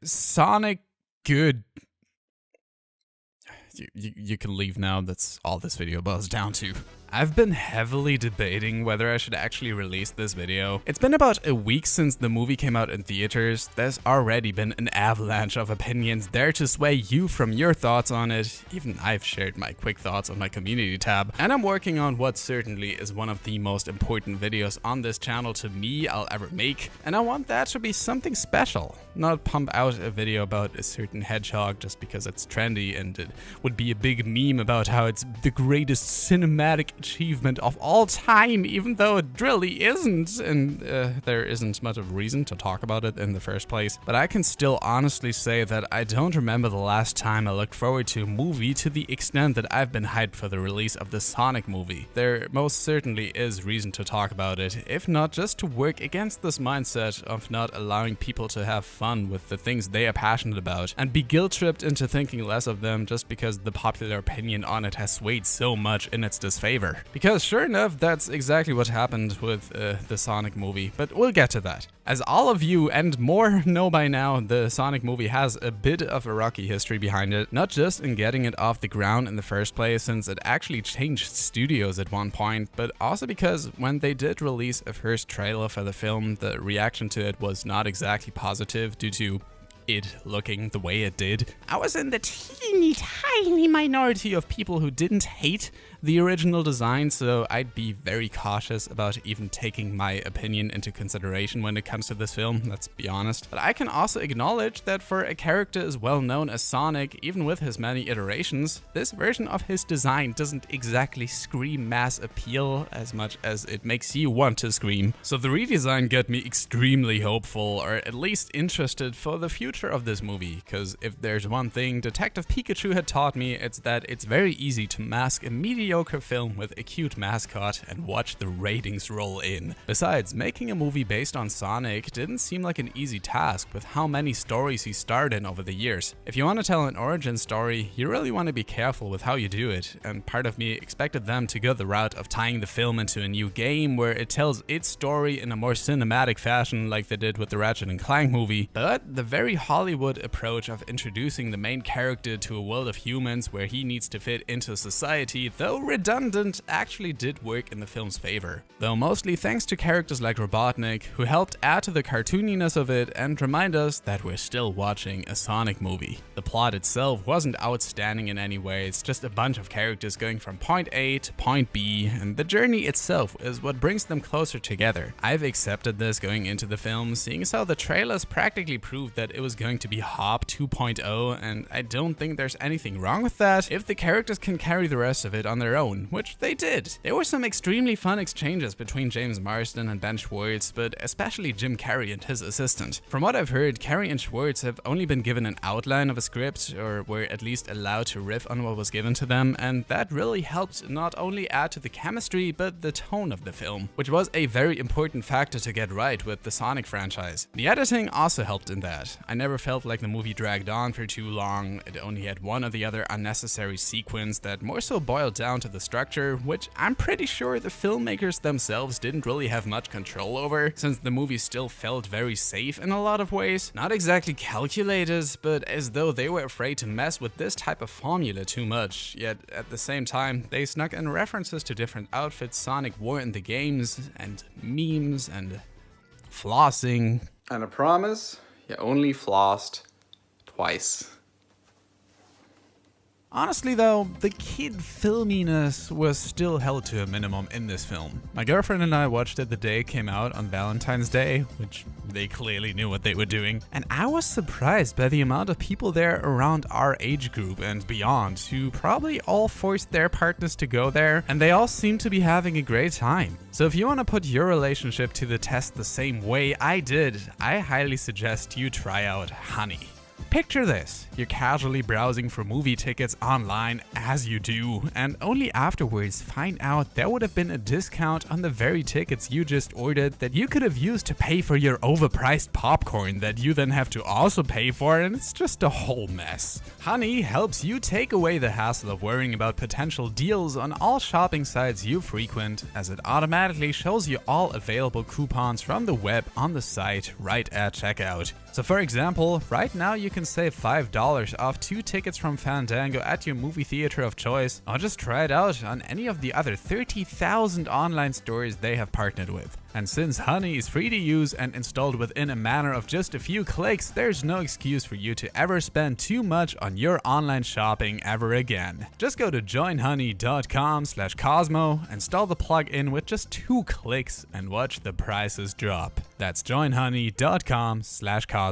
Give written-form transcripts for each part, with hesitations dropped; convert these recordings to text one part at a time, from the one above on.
Sonic, good. You can leave now. That's all this video boils down to. I've been heavily debating whether I should actually release this video. It's been about a week since the movie came out in theaters. There's already been an avalanche of opinions there to sway you from your thoughts on it. Even I've shared my quick thoughts on my community tab. And I'm working on what certainly is one of the most important videos on this channel to me I'll ever make. And I want that to be something special. Not pump out a video about a certain hedgehog just because it's trendy and it would be a big meme about how it's the greatest cinematic achievement of all time, even though it really isn't, and there isn't much of a reason to talk about it in the first place. But I can still honestly say that I don't remember the last time I looked forward to a movie to the extent that I've been hyped for the release of the Sonic movie. There most certainly is reason to talk about it, if not just to work against this mindset of not allowing people to have fun with the things they are passionate about and be guilt-tripped into thinking less of them just because the popular opinion on it has swayed so much in its disfavor. Because sure enough, that's exactly what happened with the Sonic movie, but we'll get to that. As all of you and more know by now, the Sonic movie has a bit of a rocky history behind it, not just in getting it off the ground in the first place, since it actually changed studios at one point, but also because when they did release a first trailer for the film, the reaction to it was not exactly positive due to it looking the way it did. I was in the teeny tiny minority of people who didn't hate the original design, so I'd be very cautious about even taking my opinion into consideration when it comes to this film, let's be honest. But I can also acknowledge that for a character as well known as Sonic, even with his many iterations, this version of his design doesn't exactly scream mass appeal as much as it makes you want to scream. So the redesign got me extremely hopeful, or at least interested for the future of this movie, because if there's one thing Detective Pikachu had taught me, it's that it's very easy to mask a mediocre film with a cute mascot and watch the ratings roll in. Besides, making a movie based on Sonic didn't seem like an easy task with how many stories he starred in over the years. If you want to tell an origin story, you really want to be careful with how you do it, and part of me expected them to go the route of tying the film into a new game where it tells its story in a more cinematic fashion like they did with the Ratchet & Clank movie, but the very Hollywood approach of introducing the main character to a world of humans where he needs to fit into society, though redundant, actually did work in the film's favor. Though mostly thanks to characters like Robotnik, who helped add to the cartooniness of it and remind us that we're still watching a Sonic movie. The plot itself wasn't outstanding in any way, it's just a bunch of characters going from point A to point B, and the journey itself is what brings them closer together. I've accepted this going into the film, seeing as how the trailers practically proved that it was going to be Hop 2.0, and I don't think there's anything wrong with that if the characters can carry the rest of it on their own, which they did. There were some extremely fun exchanges between James Marsden and Ben Schwartz, but especially Jim Carrey and his assistant. From what I've heard, Carrey and Schwartz have only been given an outline of a script, or were at least allowed to riff on what was given to them, and that really helped not only add to the chemistry, but the tone of the film, which was a very important factor to get right with the Sonic franchise. The editing also helped in that. I never felt like the movie dragged on for too long. It only had one or the other unnecessary sequence that more so boiled down to the structure, which I'm pretty sure the filmmakers themselves didn't really have much control over, since the movie still felt very safe in a lot of ways. Not exactly calculated, but as though they were afraid to mess with this type of formula too much, yet at the same time, they snuck in references to different outfits Sonic wore in the games, and memes, and flossing. And I promise, you only flossed twice. Honestly though, the kid filminess was still held to a minimum in this film. My girlfriend and I watched it the day it came out on Valentine's Day, which they clearly knew what they were doing, and I was surprised by the amount of people there around our age group and beyond who probably all forced their partners to go there, and they all seemed to be having a great time. So if you want to put your relationship to the test the same way I did, I highly suggest you try out Honey. Picture this, you're casually browsing for movie tickets online as you do, and only afterwards find out there would have been a discount on the very tickets you just ordered that you could have used to pay for your overpriced popcorn that you then have to also pay for, and it's just a whole mess. Honey helps you take away the hassle of worrying about potential deals on all shopping sites you frequent, as it automatically shows you all available coupons from the web on the site right at checkout. So for example, right now you can save $5 off 2 tickets from Fandango at your movie theater of choice, or just try it out on any of the other 30,000 online stores they have partnered with. And since Honey is free to use and installed within a matter of just a few clicks, there's no excuse for you to ever spend too much on your online shopping ever again. Just go to joinhoney.com/Cosmo, install the plugin with just 2 clicks, and watch the prices drop. That's joinhoney.com/Cosmo.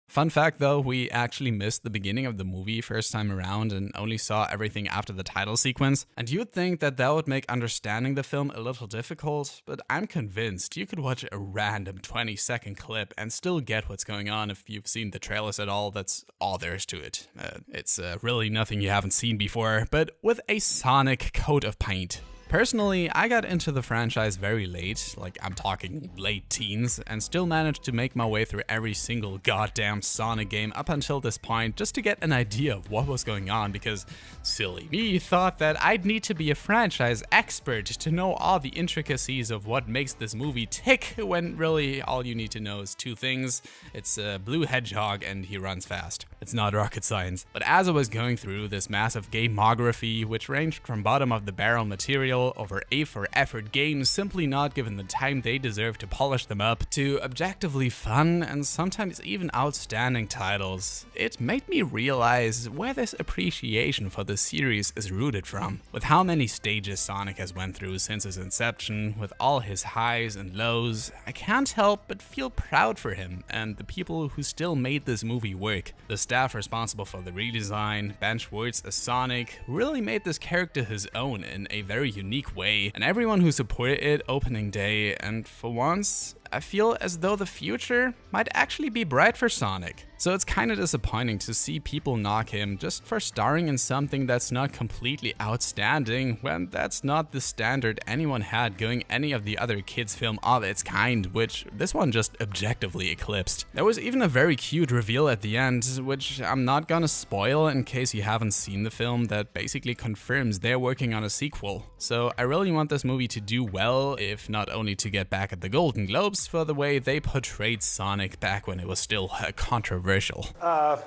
Fun fact though, we actually missed the beginning of the movie first time around and only saw everything after the title sequence. And you'd think that that would make understanding the film a little difficult, but I'm convinced you could watch a random 20-second clip and still get what's going on if you've seen the trailers at all. That's all there is to it. It's really nothing you haven't seen before, but with a Sonic coat of paint. Personally, I got into the franchise very late, like I'm talking late teens, and still managed to make my way through every single goddamn Sonic game up until this point just to get an idea of what was going on, because silly me thought that I'd need to be a franchise expert to know all the intricacies of what makes this movie tick, when really all you need to know is 2 things. It's a blue hedgehog and he runs fast. It's not rocket science. But as I was going through this massive gamography, which ranged from bottom of the barrel material over A for effort games simply not given the time they deserve to polish them up, to objectively fun and sometimes even outstanding titles, it made me realize where this appreciation for the series is rooted from. With how many stages Sonic has went through since his inception, with all his highs and lows, I can't help but feel proud for him and the people who still made this movie work. The staff responsible for the redesign, Ben Schwartz as Sonic, really made this character his own in a very unique way, and everyone who supported it opening day, and for once, I feel as though the future might actually be bright for Sonic. So it's kinda disappointing to see people knock him just for starring in something that's not completely outstanding, when that's not the standard anyone had going any of the other kids' film of its kind, which this one just objectively eclipsed. There was even a very cute reveal at the end, which I'm not gonna spoil in case you haven't seen the film, that basically confirms they're working on a sequel. So I really want this movie to do well, if not only to get back at the Golden Globes for the way they portrayed Sonic back when it was still controversial. I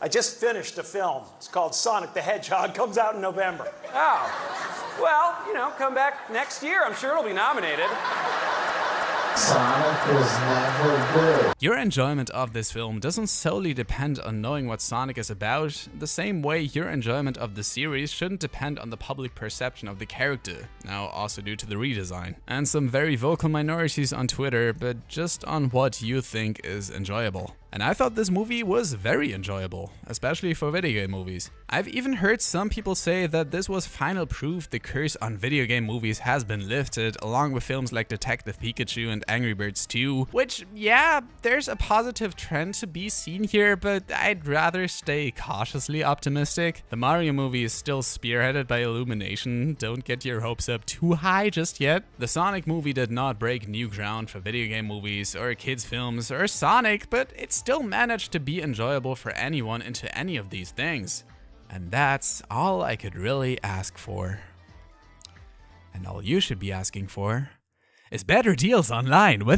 just finished a film. It's called Sonic the Hedgehog. Comes out in November. Oh. Well, come back next year. I'm sure it'll be nominated. Sonic is never good. Your enjoyment of this film doesn't solely depend on knowing what Sonic is about, the same way your enjoyment of the series shouldn't depend on the public perception of the character, now also due to the redesign, and some very vocal minorities on Twitter, but just on what you think is enjoyable. And I thought this movie was very enjoyable, especially for video game movies. I've even heard some people say that this was final proof the curse on video game movies has been lifted, along with films like Detective Pikachu and Angry Birds 2, which, yeah, there's a positive trend to be seen here, but I'd rather stay cautiously optimistic. The Mario movie is still spearheaded by Illumination, don't get your hopes up too high just yet. The Sonic movie did not break new ground for video game movies, or kids films, or Sonic, but it's still managed to be enjoyable for anyone into any of these things. And that's all I could really ask for. And all you should be asking for is better deals online with